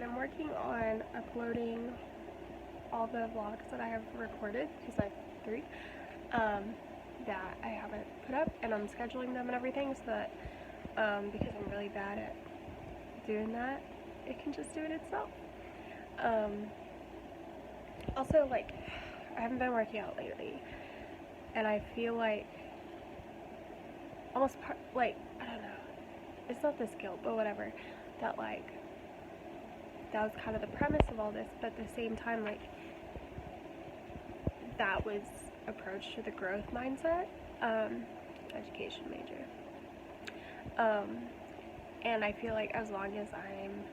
and I'm working on uploading all the vlogs that I have recorded, because I have 3, that I haven't put up, and I'm scheduling them and everything so that, because I'm really bad at doing that, it can just do it itself. Also, like, I haven't been working out lately, and I feel like almost like, I don't know, it's not this guilt, but whatever, that like that was kind of the premise of all this, but at the same time, like, that was approach to the growth mindset, education major, and I feel like as long as I'm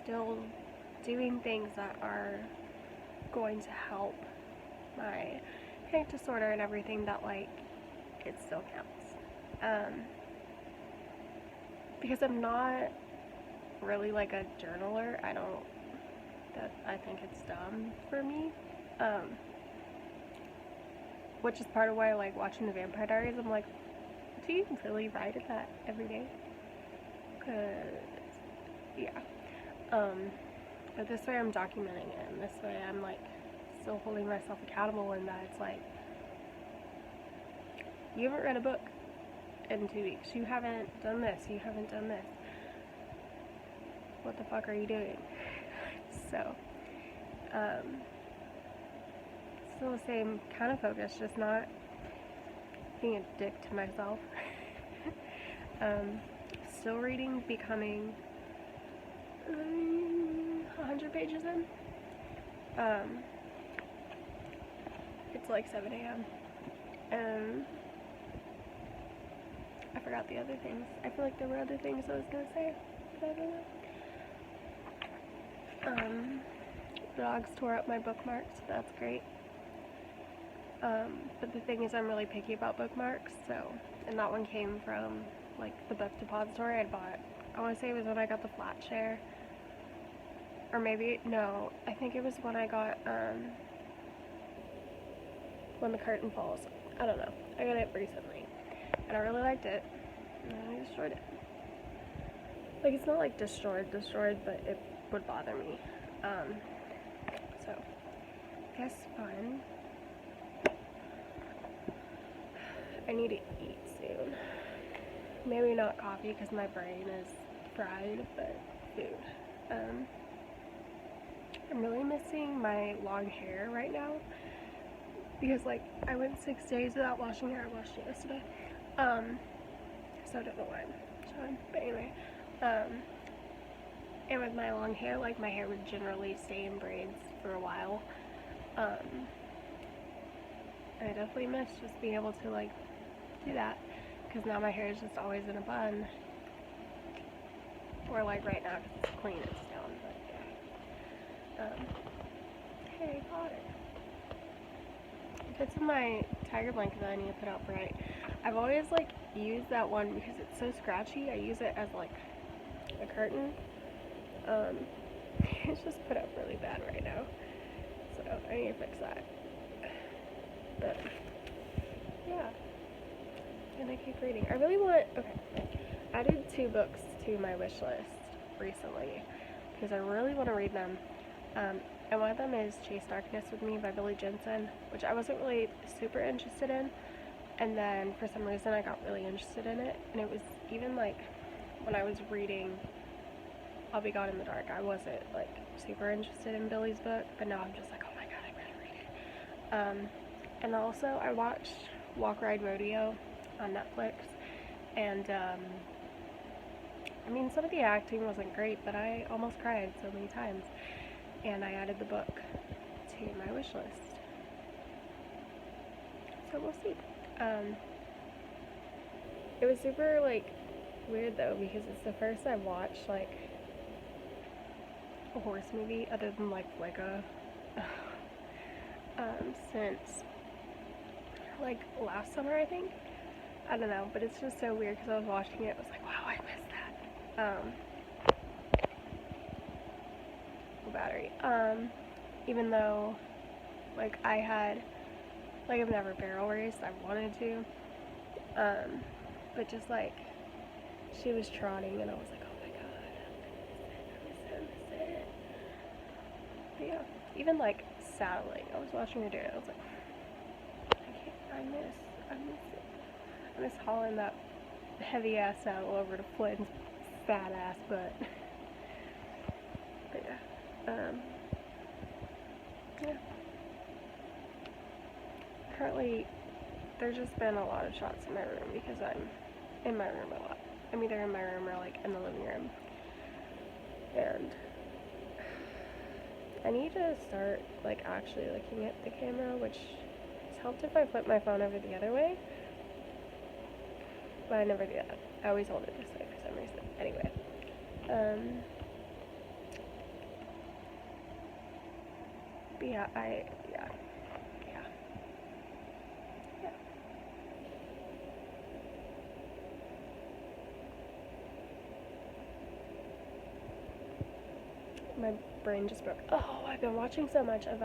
still doing things that are going to help my panic disorder and everything, that like it still counts, because I'm not really like a journaler. I think it's dumb for me, which is part of why I like watching the Vampire Diaries. I'm like, do you really write that every day? Cause yeah, but this way I'm documenting it, and this way I'm like still holding myself accountable, in that it's like, you haven't read a book in 2 weeks, you haven't done this, you haven't done this, what the fuck are you doing? So, still the same kind of focus, just not being a dick to myself. Still reading Becoming, 100 pages in. It's like 7 a.m. I forgot the other things. I feel like there were other things I was gonna say, but I don't know. Dogs tore up my bookmarks, so that's great. But the thing is, I'm really picky about bookmarks, so, and that one came from, like, the book depository I bought. I want to say it was when I got the flat share, or maybe, no, I think it was when I got, When the Curtain Falls. I don't know. I got it recently, and I really liked it, and I destroyed it. Like, it's not like destroyed, but it would bother me. So, that's fun. I need to eat soon. Maybe not coffee, because my brain is fried, but food. I'm really missing my long hair right now, because, like, I went 6 days without washing hair. I washed it yesterday. So I don't know why I'm showing, but anyway, and with my long hair, like, my hair would generally stay in braids for a while, and I definitely miss just being able to, like, do that, because now my hair is just always in a bun, or, like, right now, because it's clean, it's down, but, yeah. Hey, Potter. If it's in my tiger blanket that I need to put out for night, I've always, like, used that one because it's so scratchy. I use it as, like, a curtain. It's just put up really bad right now, so I need to fix that. But yeah, and I keep reading. I really want, okay, I added 2 books to my wish list recently because I really want to read them, and one of them is Chase Darkness with Me by Billy Jensen, which I wasn't really super interested in, and then for some reason I got really interested in it, and it was even, like, when I was reading I'll Be Gone in the Dark, I wasn't, like, super interested in Billy's book, but now I'm just like, oh my god, I gotta read it. And also I watched Walk Ride Rodeo on Netflix, and I mean, some of the acting wasn't great, but I almost cried so many times, and I added the book to my wish list, so we'll see. It was super, like, weird though, because it's the first I've watched, like, a horse movie other than, like a since, like, last summer, I think. I don't know, but it's just so weird because I was watching it, I was like, wow, I missed that. Battery. Even though, like, I had, like, I've never barrel raced, I wanted to, but just, like, she was trotting, and I was like, oh my god, I miss even like saddling. I was watching her do it. I was like, I miss hauling that heavy ass saddle over to Flynn's fat ass butt. But yeah. Yeah. Currently, there's just been a lot of shots in my room because I'm in my room a lot. I'm either in my room or like in the living room. And I need to start like actually looking at the camera, which has helped if I flip my phone over the other way. But I never do that. I always hold it this way for some reason. Anyway. But yeah, yeah. My brain just broke. Oh, I've been watching so much of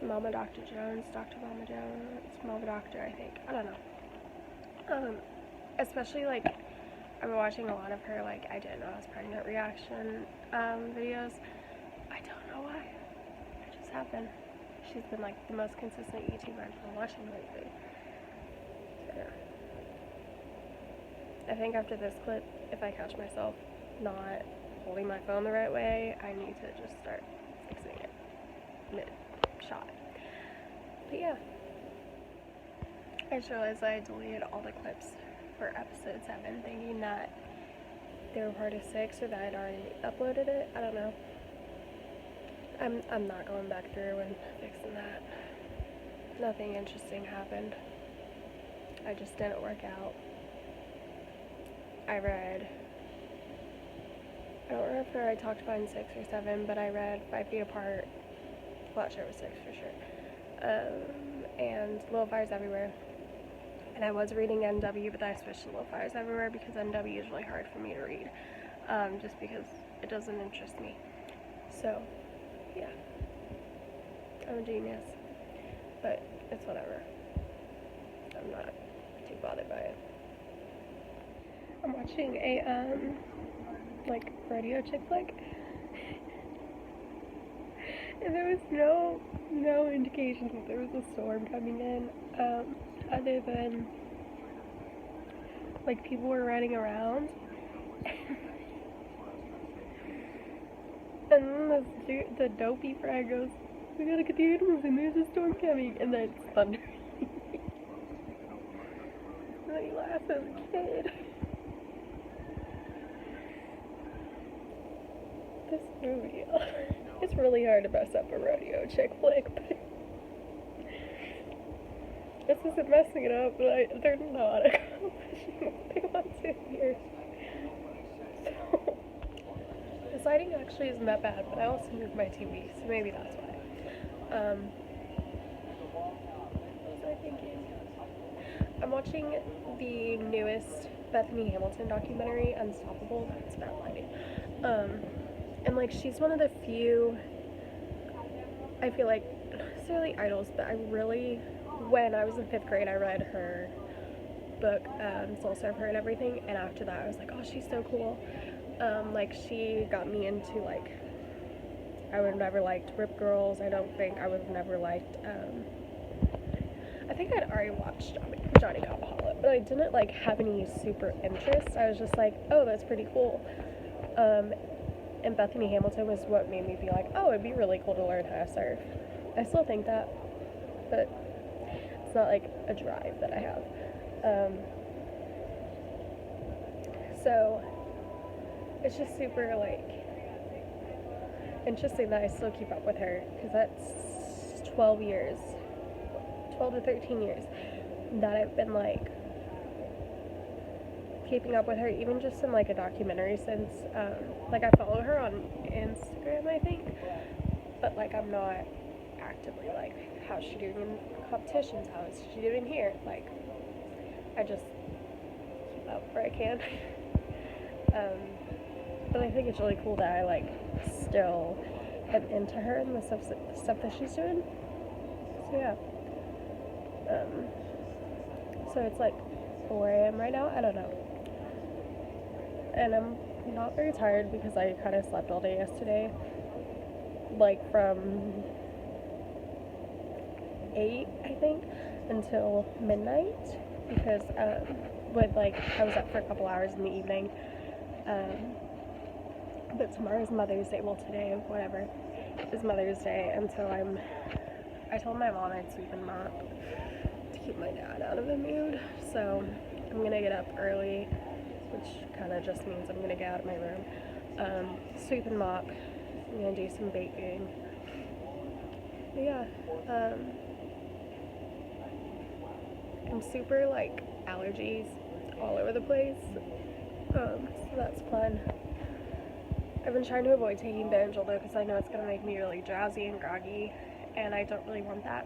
Mama Dr. Jones, Dr. Mama Jones, Mama Doctor, I think. I don't know. Especially like I've been watching a lot of her like I didn't know I was pregnant reaction videos. I don't know why. I just have been. She's been like the most consistent YouTuber I've been watching lately. So, yeah. I think after this clip, if I catch myself not holding my phone the right way, I need to just start fixing it mid-shot. But yeah. I just realized I deleted all the clips for episode 7, thinking that they were part of 6 or that I'd already uploaded it. I don't know. I'm not going back through and fixing that. Nothing interesting happened. I just didn't work out. I don't remember if I talked about in 6 or 7, but I read 5 Feet Apart. Well, sure it was 6 for sure. And Little Fires Everywhere. And I was reading NW, but then I switched to Little Fires Everywhere because NW is really hard for me to read. Just because it doesn't interest me. So, yeah. I'm a genius. But it's whatever. I'm not too bothered by it. I'm watching a, like, rodeo chick flick. And there was no indication that there was a storm coming in, other than, like, people were running around. And then the dopey frag goes, "We gotta get the animals in, there's a storm coming," and then it's thunder. And then he laughed as a kid. This movie, it's really hard to mess up a rodeo chick flick, but this isn't messing it up, but they're not accomplishing what they want to here. So, the lighting actually isn't that bad, but I also moved my TV, so maybe that's why. What was I thinking? I'm watching the newest Bethany Hamilton documentary, Unstoppable. That's bad lighting. And like she's one of the few, I feel like, not necessarily idols, but when I was in 5th grade, I read her book, Soul Surfer and everything, and after that I was like, oh, she's so cool. Like she got me into like, I would have never liked Rip Girls. I don't think I would have never liked, I think I'd already watched Johnny Capahala, but I didn't like have any super interest. I was just like, oh, that's pretty cool. And Bethany Hamilton was what made me be like, oh, it'd be really cool to learn how to surf. I still think that, but it's not like a drive that I have. So it's just super like interesting that I still keep up with her, because that's 12 to 13 years that I've been like keeping up with her, even just in like a documentary sense. Like I follow her on Instagram, I think, but like I'm not actively like, how's she doing in competitions, how is she doing here, like I just keep up where I can. But I think it's really cool that I like still am into her and the stuff that she's doing. So yeah. So it's like where I am right now, I don't know. And I'm not very tired because I kind of slept all day yesterday, like from 8, I think, until midnight, because I was up for a couple hours in the evening. But tomorrow's Mother's Day. Well, today, whatever, is Mother's Day, and so I told my mom I'd sweep and mop to keep my dad out of the mood. So I'm gonna get up early, which kind of just means I'm gonna get out of my room, sweep and mop. I'm gonna do some baking. But yeah, I'm super like allergies all over the place, so that's fun. I've been trying to avoid taking Benadryl though because I know it's gonna make me really drowsy and groggy, and I don't really want that.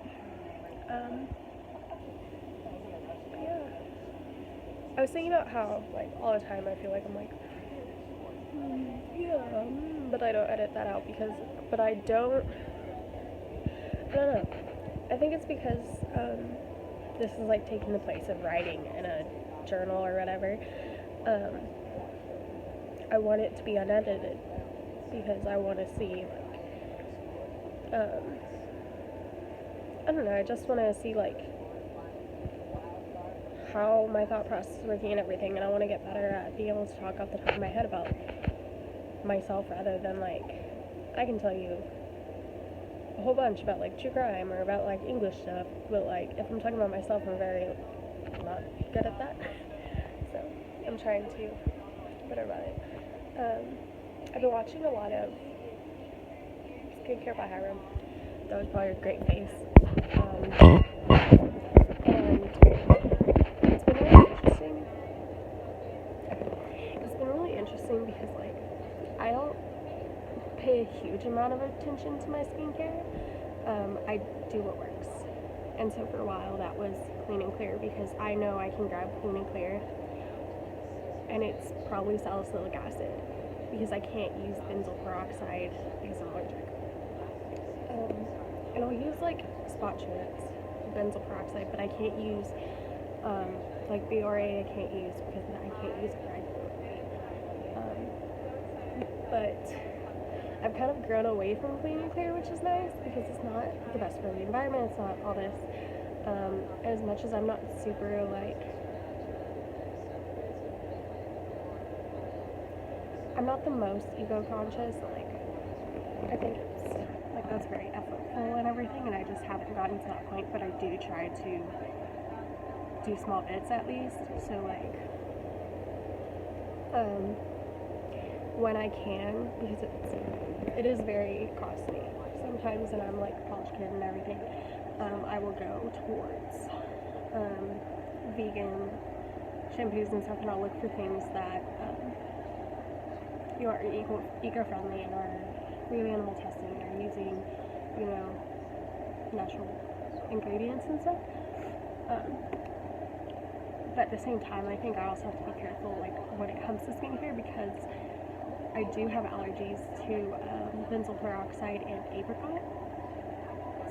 But yeah, I was thinking about how like all the time I feel like I'm like, but I don't edit that out but I don't know. I think it's because this is like taking the place of writing in a journal or whatever. I want it to be unedited because I want to see I don't know, I just want to see like how my thought process is working and everything, and I want to get better at being able to talk off the top of my head about myself rather than like I can tell you a whole bunch about like true crime or about like English stuff, but like if I'm talking about myself, I'm very not good at that. So I'm trying to get better about it. I've been watching a lot of Skincare by Hiram. That was probably a great face. And it's been really interesting. It's been really interesting because like I don't pay a huge amount of attention to my skincare. I do what works. And so for a while that was Clean and Clear because I know I can grab Clean and Clear and it's probably salicylic acid because I can't use benzoyl peroxide because I'm allergic. And I'll use like spot treats, benzoyl peroxide, but I can't use like Biore. I can't use because I can't use it right. But I've kind of grown away from Clean and Clear, which is nice because it's not the best for the environment. It's not all this. As much as I'm not super like, I'm not the most ego conscious. Like I think it's like that's very effortful and everything, and I just haven't gotten to that point. But I do try to do small bits at least. So like, when I can, because it is very costly sometimes, and I'm like a college kid and everything. I will go towards vegan shampoos and stuff, and I'll look for things that are eco-friendly and are really animal testing and are using, natural ingredients and stuff. But at the same time, I think I also have to be careful, like, when it comes to skincare, because I do have allergies to benzoyl peroxide and apricot.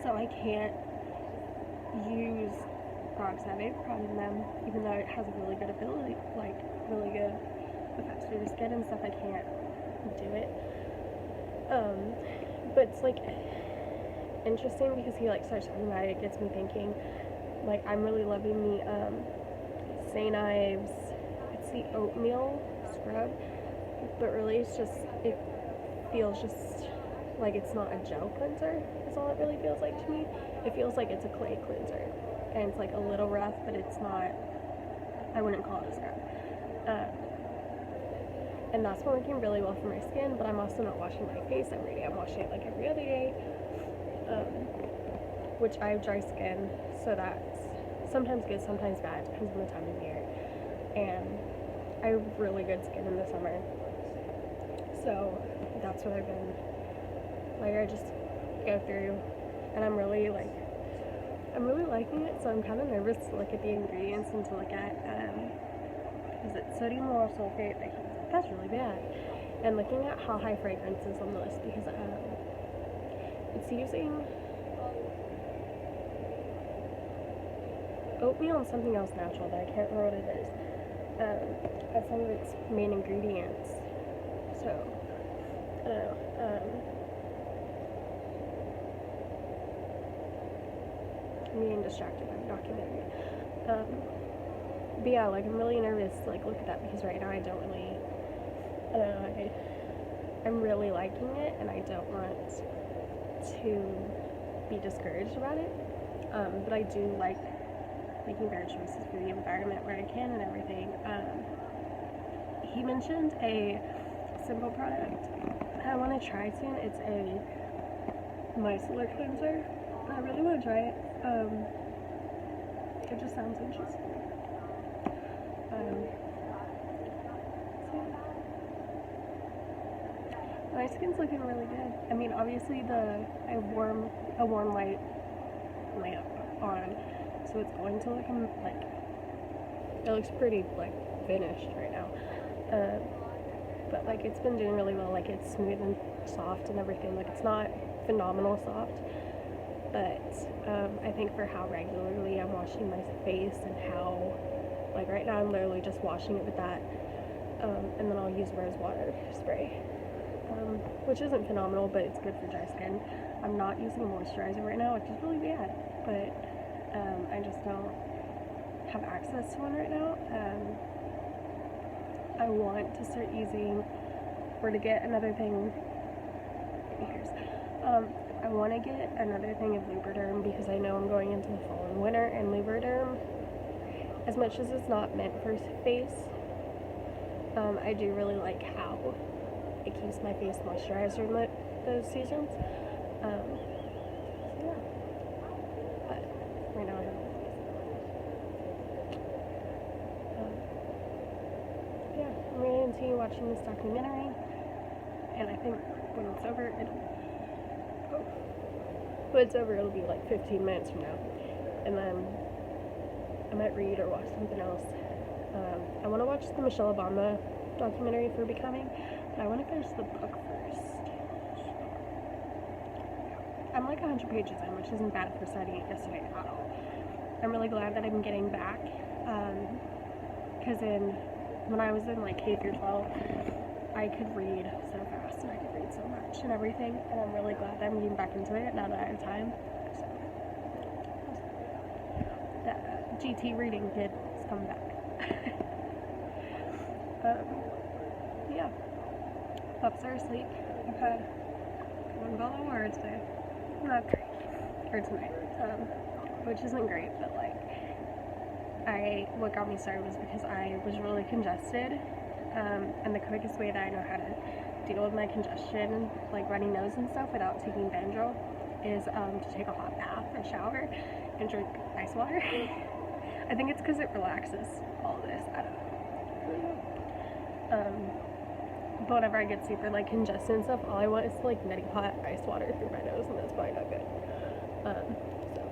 So I can't use peroxide apricot in them, even though it has a really good ability, like, really good effects for your skin and stuff. I can't do it. But it's, like, interesting because he, like, starts talking about it. It gets me thinking, like, I'm really loving the, St. Ives, it's the oatmeal scrub, but really it feels just like it's not a gel cleanser, is all it really feels like to me. It feels like it's a clay cleanser, and it's like a little rough, but it's not, I wouldn't call it a scrub. And that's been working really well for my skin, but I'm also not washing my face every day. I'm washing it like every other day, which I have dry skin, so that's sometimes good, sometimes bad, depends on the time of year. And I have really good skin in the summer, so that's what I've been, like, I just go through, and I'm really liking it, so I'm kind of nervous to look at the ingredients and to look at, is it sodium lauryl sulfate? That's really bad. And looking at how high fragrance is on the list, because it's using oatmeal and something else natural that I can't remember what it is as some of its main ingredients. So, I don't know. I'm getting distracted by the documentary. But yeah, like, I'm really nervous to, like, look at that because right now I don't know, I'm really liking it and I don't want to be discouraged about it. But I do like making better choices for the environment where I can and everything. He mentioned a simple product I want to try soon. It's a micellar cleanser. I really want to try it. It just sounds interesting. My skin's looking really good. I mean, obviously I have a warm light lamp on, so it's going to look like, it looks pretty like finished right now. But like, it's been doing really well. Like, it's smooth and soft and everything. Like, it's not phenomenal soft, but I think for how regularly I'm washing my face and how, like, right now I'm literally just washing it with that, and then I'll use rose water spray, which isn't phenomenal, but it's good for dry skin. I'm not using a moisturizer right now, which is really bad, but I just don't have access to one right now. I want to start using, or to get another thing, I want to get another thing of Lubriderm because I know I'm going into the fall and winter, and Lubriderm, as much as it's not meant for face, I do really like how it keeps my face moisturized during those seasons. So yeah, but right now I have yeah, I'm going to continue watching this documentary, and I think when it's over, it'll be like 15 minutes from now, and then I might read or watch something else. I want to watch the Michelle Obama documentary for Becoming, but I want to finish the book first. I'm like 100 pages in, which isn't bad for studying yesterday at all. I'm really glad that I'm getting back, because when I was in like K through 12, I could read so fast and I could read so much and everything, and I'm really glad that I'm getting back into it now that I have time. So, the GT reading kid is coming back. Yeah, pups are asleep. I've had one bottle of words today. Not great. Or tonight. Which isn't great, but like, what got me started was because I was really congested, and the quickest way that I know how to deal with my congestion, like runny nose and stuff, without taking Benadryl is to take a hot bath or shower and drink ice water. I think it's because it relaxes all of this. I don't know. But whenever I get super like congested and stuff, all I want is to like nutty hot ice water through my nose, and that's probably not good. So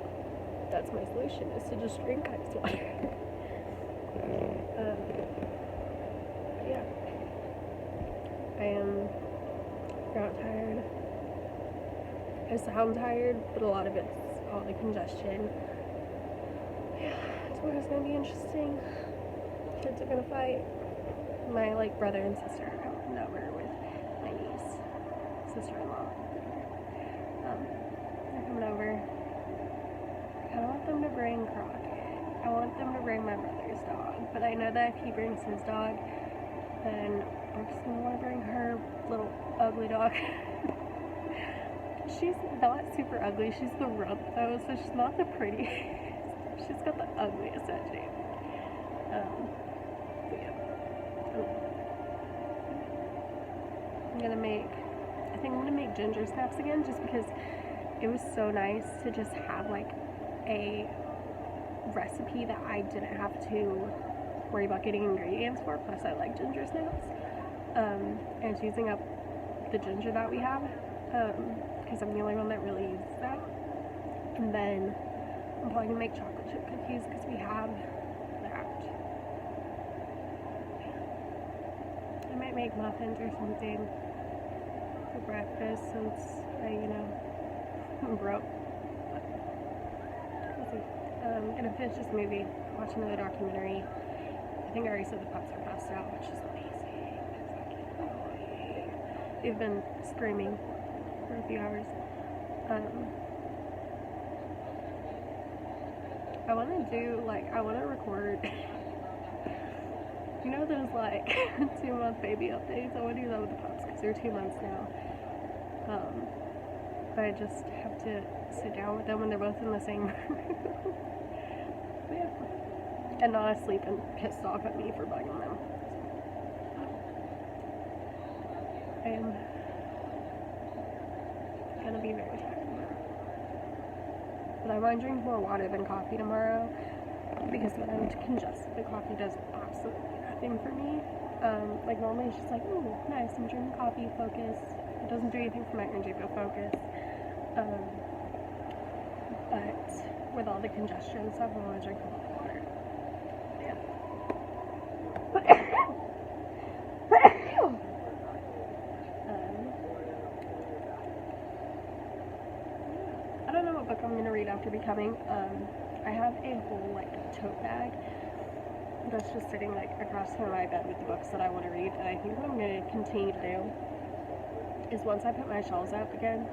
that's my solution, is to just drink ice water. Yeah, I am not tired. I sound tired, but a lot of it's all the congestion. Yeah, tomorrow's gonna be interesting. Kids are gonna fight. My like brother and sister are coming over with my niece, sister-in-law. They're coming over. I don't want them to bring Croc. I want them to bring my brother's dog, but I know that if he brings his dog, then Brooke's gonna want to bring her little ugly dog. She's not super ugly. She's the rump though, so she's not the prettiest. She's got the ugliest shape. But yeah. I think I'm gonna make ginger snaps again, just because it was so nice to just have like a recipe that I didn't have to worry about getting ingredients for. Plus I like ginger snaps, and it's using up the ginger that we have, because I'm the only one that really uses that. And then I'm probably gonna make chocolate chip cookies because we have that. I might make muffins or something for breakfast, since I'm broke. I'm gonna finish this movie, watch another documentary. I think I already said the pups are passed out, which is amazing. They've been screaming for a few hours. I want to do, like, I want to record, you know those, like, 2-month baby updates? I want to do that with the pups, because they're 2 months now. But I just have to sit down with them when they're both in the same room. Yeah. And not asleep and pissed off at me for bugging them. I am gonna be very tired. But I want to drink more water than coffee tomorrow, because when I'm congested, the coffee does absolutely nothing for me. Like normally it's just like, ooh, nice, I'm drinking coffee, focus. It doesn't do anything for my energy, but focus. But with all the congestion and stuff, I want to drink a lot of water. Yeah. I don't know what book I'm going to read after Becoming. I have a whole, like, tote bag that's just sitting, like, across from my bed with the books that I want to read, and I think what I'm going to continue to do is once I put my shelves up again,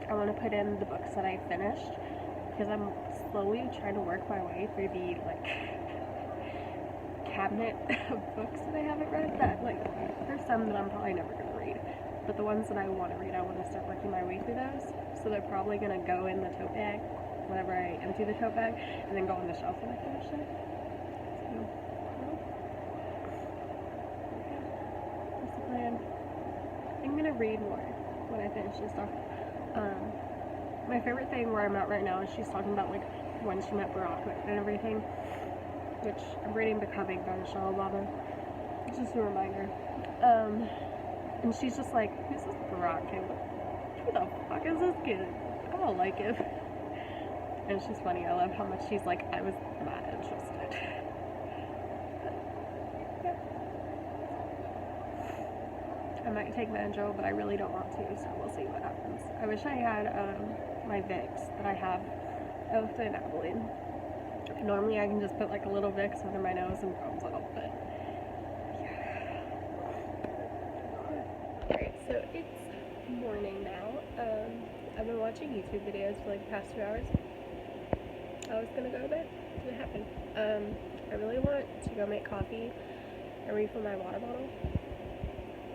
I want to put in the books that I finished, because I'm slowly trying to work my way through the, like, cabinet of books that I haven't read. That, like, there's some that I'm probably never going to read, but the ones that I want to read, I want to start working my way through those, so they're probably going to go in the tote bag whenever I empty the tote bag, and then go on the shelf when I finish it. So, yeah, that's the plan. I'm going to read more when I finish this stuff. My favorite thing where I'm at right now is she's talking about, like, when she met Barack and everything, which I'm reading Becoming by Michelle Obama. It's just a reminder. And she's just like, who's this Barack? And who the fuck is this kid? I don't like him. And she's funny. I love how much she's like, I was not interested. Yeah. I might take Benadryl, but I really don't want to, so we'll see what happens. I wish I had my Vicks that I have of the Abilene. Normally I can just put like a little Vicks under my nose and problems out, but yeah. Alright, so it's morning now. I've been watching YouTube videos for like the past 2 hours. I was gonna go to bed. Didn't happen. I really want to go make coffee and refill my water bottle.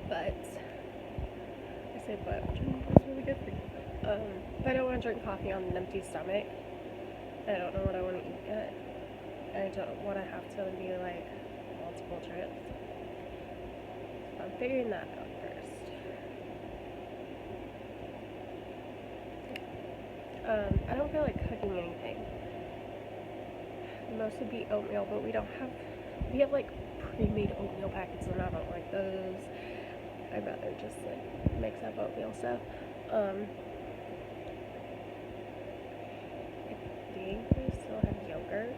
But I say but, which is really good for you. I don't want to drink coffee on an empty stomach. I don't know what I want to eat yet. I don't want to have to do like multiple trips. So I'm figuring that out first. I don't feel like cooking anything. Most would be oatmeal, but we have like pre-made oatmeal packets and I don't like those. I'd rather just like mix up oatmeal stuff. I think we still have yogurt.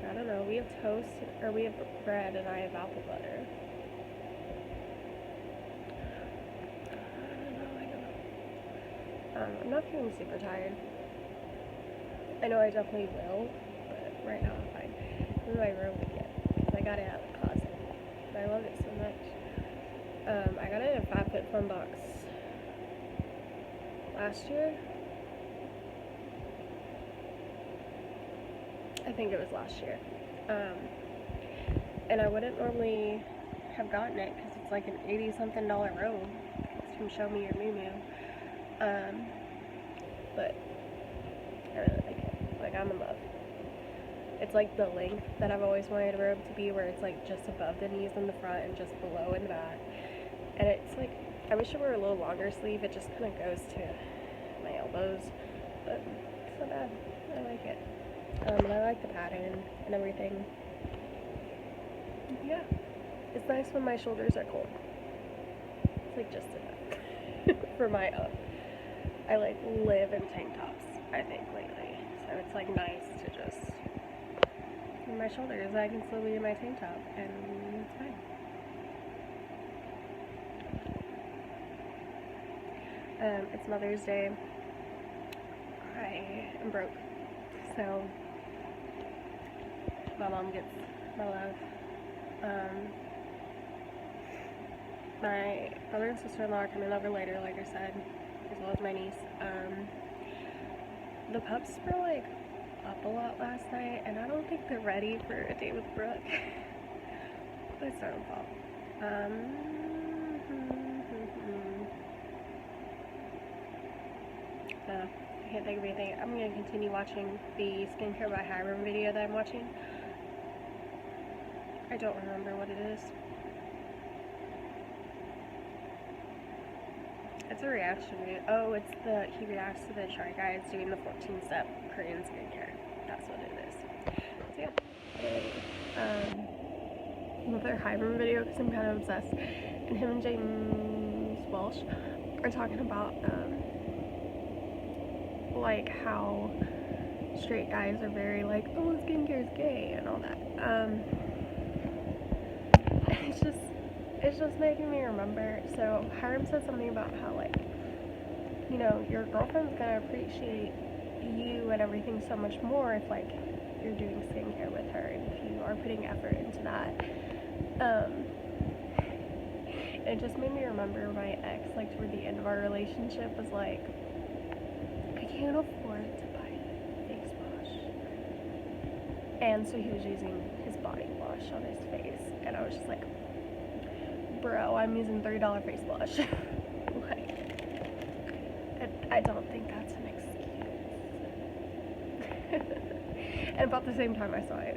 I don't know. We have toast, or we have bread, and I have apple butter. I don't know. I'm not feeling super tired. I know I definitely will, but right now I'm fine. This is my room again, because I got it out of the closet. And I love it so much. I got it in a FabFitFun box last year. I think it was last year. And I wouldn't normally have gotten it because it's like an $80-something room. It's from Show Me Your Moo Moo. But I really like it. Like, I'm in love. It's like the length that I've always wanted a robe to be, where it's like just above the knees in the front and just below in the back. And it's like, I wish it were a little longer sleeve. It just kind of goes to my elbows. But it's not bad. I like it. And I like the pattern and everything. Yeah. It's nice when my shoulders are cold. It's like just enough for my I like live in tank tops, I think, lately. So it's like nice to just, in my shoulders, I can still be in my tank top and it's fine. It's Mother's Day. I am broke. So my mom gets my love. my brother and sister-in-law are coming over later, like I said, as well as my niece. The pups were like up a lot last night, and I don't think they're ready for a day with Brooke. It's their own fault. No, I can't think of anything. I'm gonna continue watching the Skincare by Hiram video that I'm watching. I don't remember what it is. It's a reaction video. Oh, it's he reacts to the Try Guys doing the 14-step Korean skincare. That's what it is. So yeah. Another Hiram video because I'm kind of obsessed. And him and James Welsh are talking about like how straight guys are very like, oh, skincare is gay and all that. It's just making me remember. So Hiram said something about how, like, you know, your girlfriend's gonna appreciate you and everything so much more if, like, you're doing skincare with her and if you are putting effort into that. It just made me remember my ex, like, toward the end of our relationship, was like, I can't afford to buy face wash. And so he was using his body wash on his face, and I was just like, bro, I'm using $3 face wash. Like, I don't think that's an excuse. And about the same time I saw it,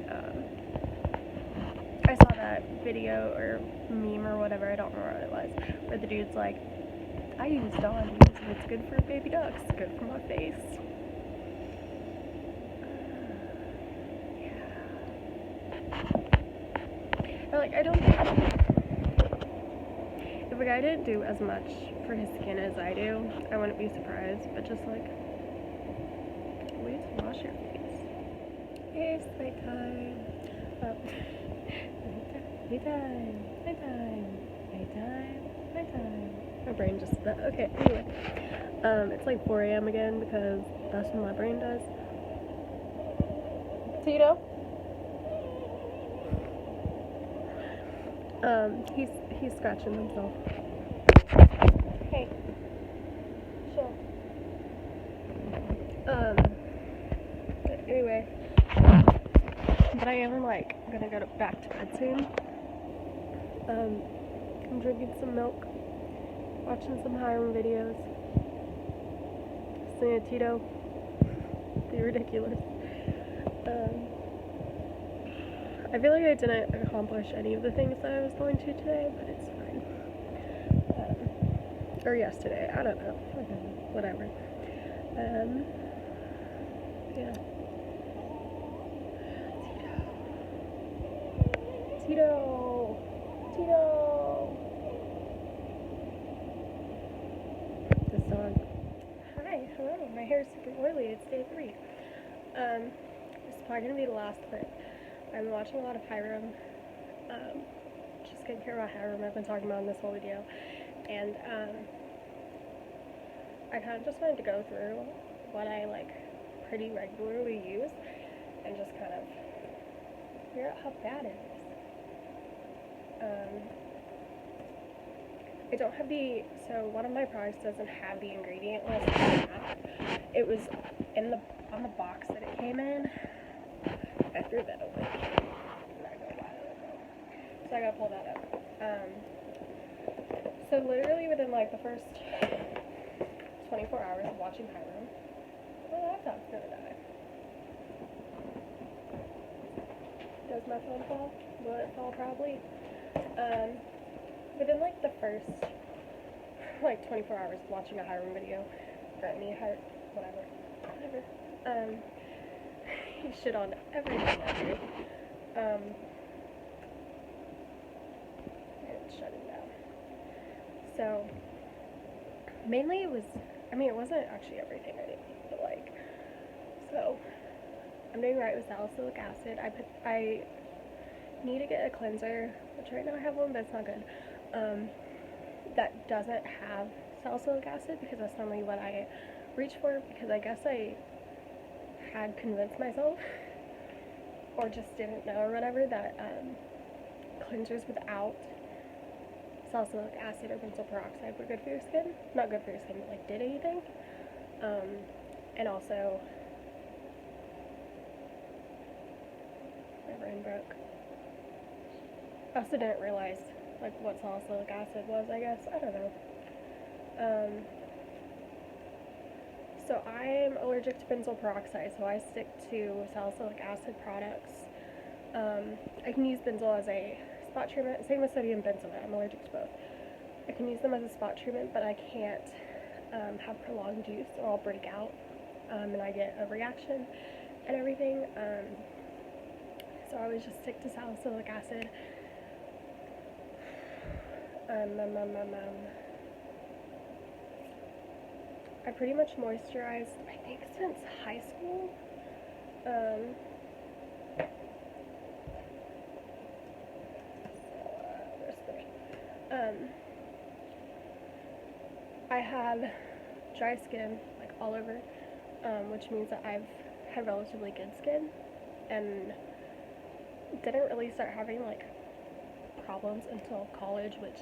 I saw that video or meme or whatever, I don't remember what it was, where the dude's like, I use Dawn because it's good for baby ducks, good for my face. Yeah. Like, I don't think, if a guy didn't do as much for his skin as I do, I wouldn't be surprised, but just like, wait to wash your face. It's nighttime. Nighttime. My brain just, okay, anyway. It's like 4 a.m. again because that's what my brain does. Tito? He's scratching himself. Hey. Sure. Anyway. But I am, like, gonna go back to bed soon. I'm drinking some milk, watching some Hiram videos, listening to Tito be ridiculous. I feel like I didn't accomplish any of the things that I was going to today, but it's fine. Or yesterday, I don't know. Whatever. Yeah. Tito! This dog. Hi, hello. My hair is super oily. It's day 3. This is probably gonna be the last clip. I'm watching a lot of Hiram. Just skincare about Hiram I've been talking about in this whole video. And I kind of just wanted to go through what I like pretty regularly use and just kind of figure out how bad it is. I don't have so one of my products doesn't have the ingredient list. It was on the box that it came in. I threw that away. So I gotta pull that up. So literally within like the first 24 hours of watching Hiram, my laptop's gonna die. Does my phone fall? Will it fall? Probably. Within like the first like 24 hours of watching a Hiram video, whatever. He shit on everything I do. It's shutting down. So mainly it wasn't actually everything I didn't eat, but like, so I'm doing right with salicylic acid. I need to get a cleanser, which right now I have one, but it's not good, that doesn't have salicylic acid, because that's normally what I reach for, because I guess I had convinced myself, or just didn't know or whatever, that cleansers without salicylic acid or benzoyl peroxide were good for your skin. Not good for your skin, but like did anything. And also, my brain broke. I also didn't realize like what salicylic acid was, I guess. I don't know. So I'm allergic to benzoyl peroxide, so I stick to salicylic acid products. I can use benzoyl as a spot treatment. Same with sodium benzoate. I'm allergic to both. I can use them as a spot treatment, but I can't have prolonged use or I'll break out and I get a reaction and everything. So I would just stick to salicylic acid. I pretty much moisturized, I think, since high school. I have dry skin, like all over, which means that I've had relatively good skin and didn't really start having like problems until college, which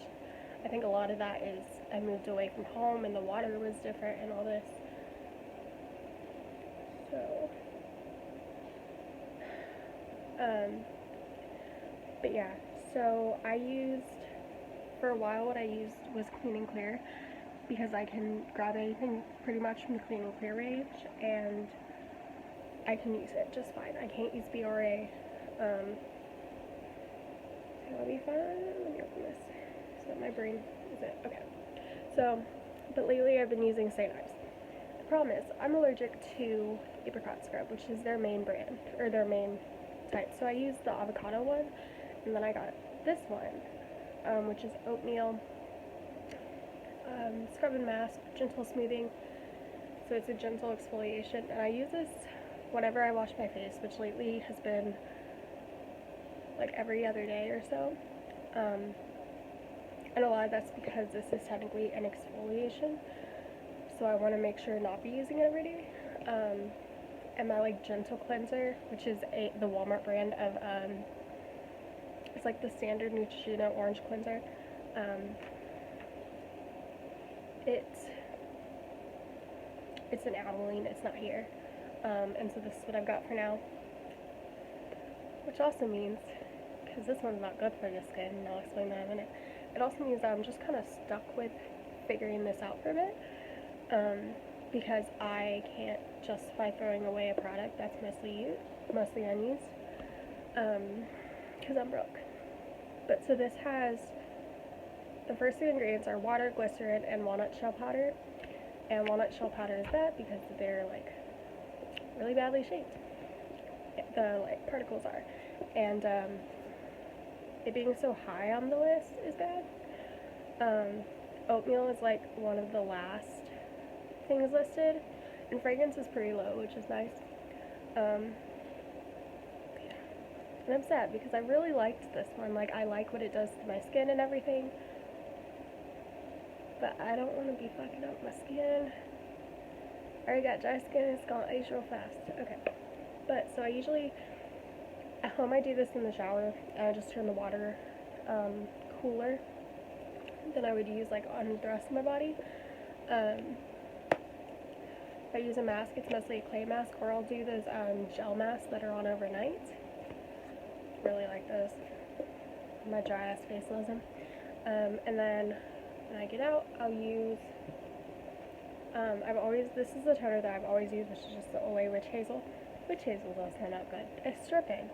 I think a lot of that is I moved away from home and the water was different and all this. So, but yeah, so for a while what I used was Clean and Clear because I can grab anything pretty much from the Clean and Clear range and I can use it just fine. I can't use BRA. Let me open this. So my brain is it? Okay. So, but lately I've been using St. Ives. The problem is I'm allergic to Apricot Scrub, which is their main brand, or their main type. So I used the avocado one, and then I got this one, which is oatmeal, scrub and mask, gentle smoothing. So it's a gentle exfoliation, and I use this whenever I wash my face, which lately has been like every other day or so. And a lot of that's because this is technically an exfoliation, so I want to make sure not be using it every day. And my like gentle cleanser, which is the Walmart brand of it's like the standard Neutrogena orange cleanser. It's an Adeline. It's not here, and so this is what I've got for now. Which also means, because this one's not good for your skin, and I'll explain that in a minute. It also means that I'm just kind of stuck with figuring this out for a bit, because I can't justify throwing away a product that's mostly unused, because I'm broke. But so this has, the first two ingredients are water, glycerin, and walnut shell powder. And walnut shell powder is bad because they're like really badly shaped. The like particles are, and it being so high on the list is bad. Oatmeal is like one of the last things listed, and fragrance is pretty low, which is nice. Yeah. And I'm sad because I really liked this one. Like, I like what it does to my skin and everything, but I don't want to be fucking up my skin. I already got dry skin, it's gonna age real fast. Okay. But, so I usually, at home I do this in the shower, and I just turn the water cooler than I would use, like, on the rest of my body. If I use a mask, it's mostly a clay mask, or I'll do those gel masks that are on overnight. Really like those. My dry ass face loves them. And then when I get out, I'll use, this is the toner that I've always used, which is just the Olay Witch Hazel. Witch Hazel is also not good. It's stripping.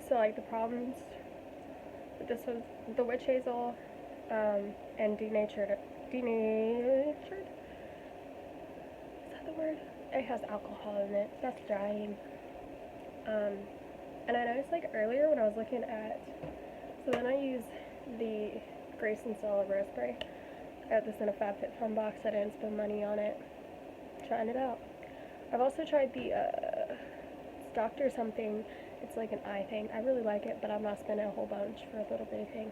So like the problems with this was the Witch Hazel, and denatured, is that the word? It has alcohol in it. That's drying. And I noticed like earlier when I was looking at, so then I use the Grace and Stella Rose Spray. I got this in a FabFitFun box. I didn't spend money on it. Trying it out. I've also tried the it's Dr. something. It's like an eye thing. I really like it, but I'm not spending a whole bunch for a little bitty thing.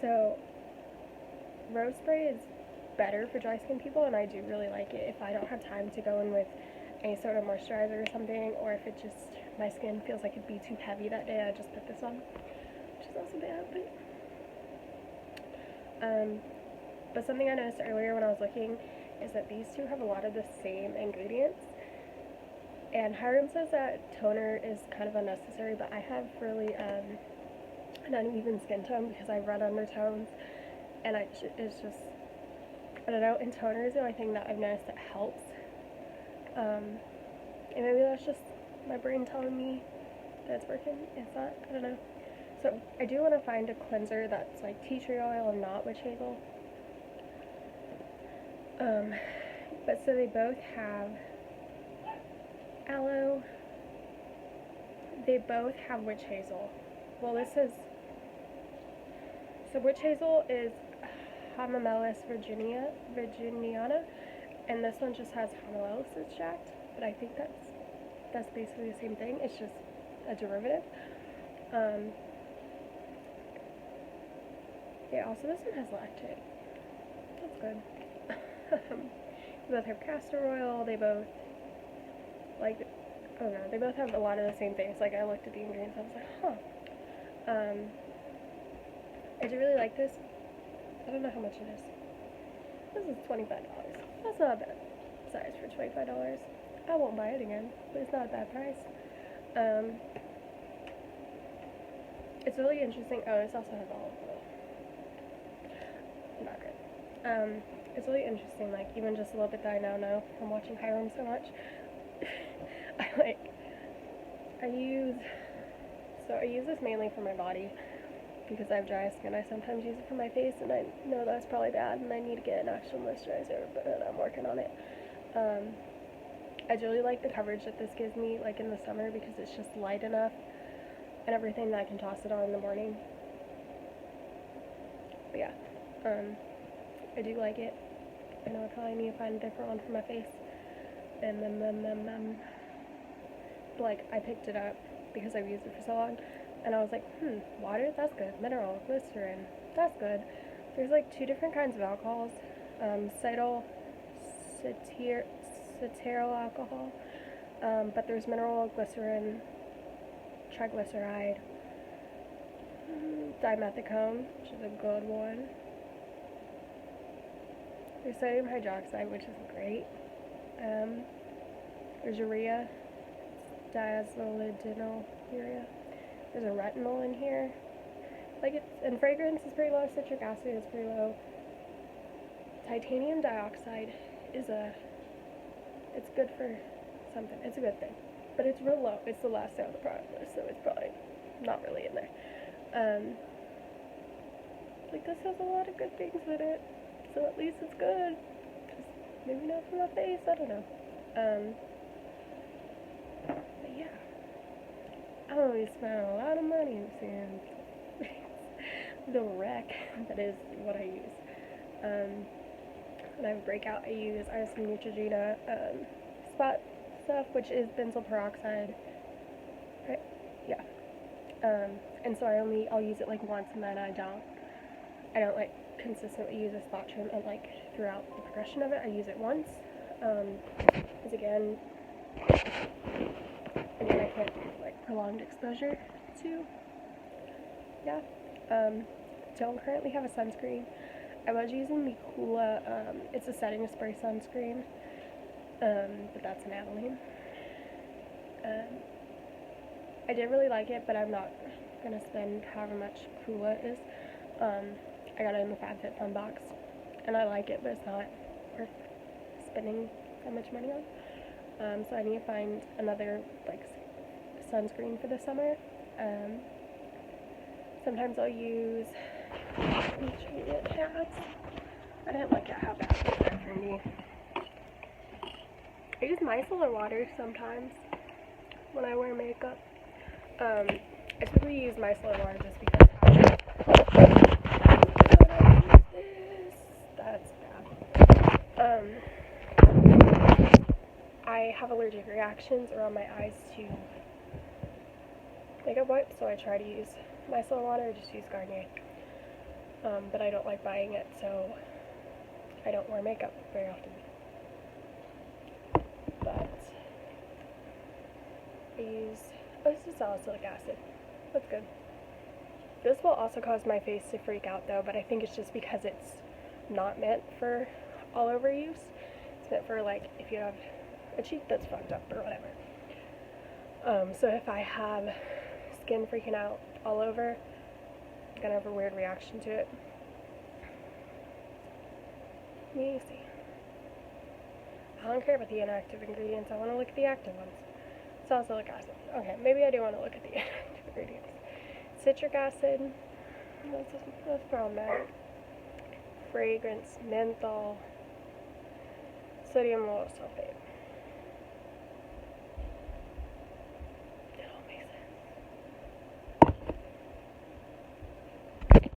So rose spray is better for dry skin people, and I do really like it if I don't have time to go in with any sort of moisturizer or something, or if it just my skin feels like it'd be too heavy that day, I just put this on, which is also bad, but something I noticed earlier when I was looking is that these two have a lot of the same ingredients. And Hiram says that toner is kind of unnecessary, but I have really an uneven skin tone because I run undertones, and it's just, I don't know, and toner is the only thing that I've noticed that helps. And maybe that's just my brain telling me that it's working. It's not, I don't know. So I do want to find a cleanser that's like tea tree oil and not witch hazel. But so they both have aloe. They both have witch hazel. Well, this is, so witch hazel is Hamamelis virginiana, and this one just has Hamamelis extract, but I think that's basically the same thing. It's just a derivative. Yeah, also this one has lactate. That's good. They both have castor oil. They both, like, I don't know, they both have a lot of the same things. Like, I looked at the ingredients, I was like, huh. I do really like this. I don't know how much it is. This is $25. That's not a bad size for $25. I won't buy it again, but it's not a bad price. It's really interesting. Oh, this also has olive oil. Not good. It's really interesting, like, even just a little bit that I now know from watching Hiram so much. I use this mainly for my body because I have dry skin. I sometimes use it for my face, and I know that's probably bad, and I need to get an actual moisturizer, but I'm working on it. I really like the coverage that this gives me, like, in the summer, because it's just light enough and everything that I can toss it on in the morning. But yeah, I do like it. I know I probably need to find a different one for my face. And then, like, I picked it up because I've used it for so long, and I was like, water, that's good. Mineral, glycerin, that's good. There's like 2 different kinds of alcohols, cetyl alcohol, but there's mineral, glycerin, triglyceride, dimethicone, which is a good one. There's sodium hydroxide, which is great. There's urea, diazolidinuria. There's a retinol in here. Like, and fragrance is pretty low. Citric acid is pretty low. Titanium dioxide is it's good for something. It's a good thing, but it's real low. It's the last out of the product list, so it's probably not really in there. Like, this has a lot of good things in it, so at least it's good. Just maybe not for my face. I don't know. But yeah, I always spend a lot of money in the wreck that is what I use. When I have a breakout, I have some Neutrogena spot stuff, which is benzoyl peroxide, right? Yeah. And so I'll use it like once, and then I don't like consistently use a spot trim, and like throughout the progression of it, I use it once. Because again, I can't like prolonged exposure to. Yeah. Don't currently have a sunscreen. I was using the Coola, it's a setting spray sunscreen, but that's an Abilene. I did really like it, but I'm not going to spend however much Coola is. I got it in the FabFitFun box, and I like it, but it's not worth spending that much money on. So I need to find another, like, sunscreen for the summer. Sometimes I'll use, Nutrient hats. I didn't look at how bad these are for me. I use micellar water sometimes when I wear makeup. I typically use micellar water just because that's bad. I have allergic reactions around my eyes to makeup wipes, so I try to use micellar water or just use Garnier. But I don't like buying it, so I don't wear makeup very often. But I use Oh, this is salicylic acid. That's good. This will also cause my face to freak out though, but I think it's just because it's not meant for all over use. It's meant for like if you have a cheek that's fucked up or whatever. So if I have skin freaking out all over, I'm gonna have a weird reaction to it. Let me see. I don't care about the inactive ingredients. I want to look at the active ones. Salicylic acid. Okay, maybe I do want to look at the inactive ingredients. Citric acid. That's problematic. Fragrance, menthol, sodium lauryl sulfate.